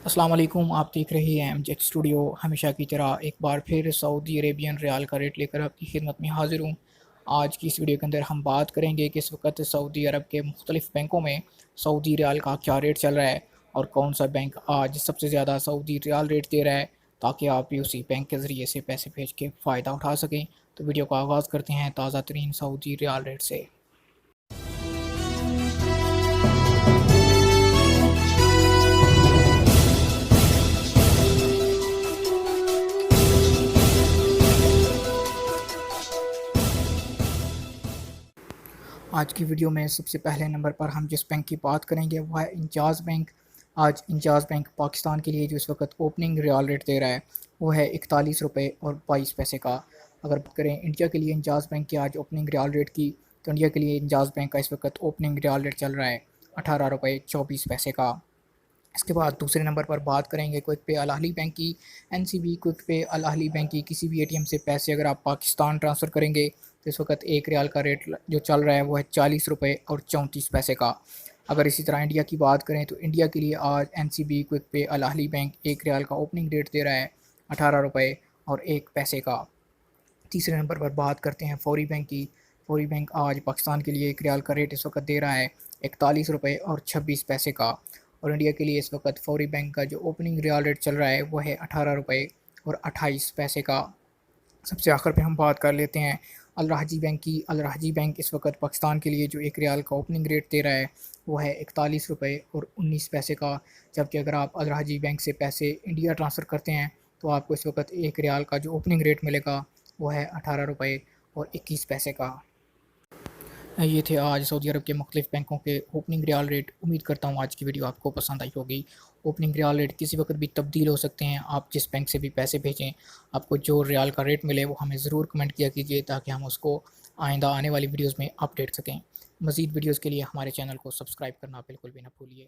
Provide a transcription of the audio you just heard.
अस्सलाम वालेकुम। आप देख रहे हैं एमजेड स्टूडियो। हमेशा की तरह एक बार फिर सऊदी अरेबियन रियाल का रेट लेकर आपकी खिदमत में हाजिर हूँ। आज की इस वीडियो के अंदर हम बात करेंगे कि इस वक्त सऊदी अरब के मुख्तलिफ़ बैंकों में सऊदी रियाल का क्या रेट चल रहा है और कौन सा बैंक आज सबसे ज़्यादा सऊदी रियाल रेट दे रहा है, ताकि आप भी उसी बैंक के ज़रिए से पैसे भेज के फ़ायदा उठा सकें। तो वीडियो का आगाज़ करते हैं ताज़ा तरीन सऊदी रियाल रेट से। आज की वीडियो में सबसे पहले नंबर पर हम जिस बैंक की बात करेंगे वो है इंजाज़ बैंक। आज इंजाज़ बैंक पाकिस्तान के लिए जो इस वक्त ओपनिंग रियाल रेट दे रहा है वो है 41 रुपये और 22 पैसे का। अगर बात करें इंडिया के लिए इंजाज़ बैंक की आज ओपनिंग रियाल रेट की, तो इंडिया के लिए इंजाज़ बैंक का इस वक्त ओपनिंग रियाल रेट चल रहा है 18 रुपये 24 पैसे का। इसके बाद दूसरे नंबर पर बात करेंगे क्विक पे अल अहली बैंक की। एनसीबी क्विक पे अल अहली बैंक की किसी भी एटीएम से पैसे अगर आप पाकिस्तान ट्रांसफ़र करेंगे तो इस वक्त एक रियाल का रेट जो चल रहा है वो है 40 रुपये और 34 पैसे का। अगर इसी तरह इंडिया की बात करें तो इंडिया के लिए आज एनसीबी क्विक पे अल अहली बैंक एक रियाल का ओपनिंग रेट दे रहा है 18 रुपये और 1 पैसे का। तीसरे नंबर पर बात करते हैं फौरी बैंक की। फौरी बैंक आज पाकिस्तान के लिए एक रियाल का रेट इस वक्त दे रहा है 41 रुपये और 26 पैसे का। और इंडिया के लिए इस वक्त फौरी बैंक का जो ओपनिंग रियाल रेट चल रहा है वो है 18 रुपये और 28 पैसे का। सबसे आखिर पे हम बात कर लेते हैं अल राहजी बैंक की। अल राहजी बैंक इस वक्त पाकिस्तान के लिए जो एक रियाल का ओपनिंग रेट दे रहा है वो है 41 रुपये और 19 पैसे का। जबकि अगर आप अल राहजी बैंक से पैसे इंडिया ट्रांसफ़र करते हैं तो आपको इस वक्त एक रियाल का जो ओपनिंग रेट मिलेगा वो है 18 रुपये और 21 पैसे का। ये थे आज सऊदी अरब के मुख्तलिफ़ बैंकों के ओपनिंग रियाल रेट। उम्मीद करता हूँ आज की वीडियो आपको पसंद आई होगी। ओपनिंग रियाल रेट किसी वक्त भी तब्दील हो सकते हैं। आप जिस बैंक से भी पैसे भेजें, आपको जो रियाल का रेट मिले वो हमें ज़रूर कमेंट किया कीजिए, ताकि हम उसको आइंदा आने वाली वीडियोज़ में अपडेट सकें। मज़ीद वीडियोज़ के लिए हमारे चैनल को सब्सक्राइब करना बिल्कुल भी ना भूलिए।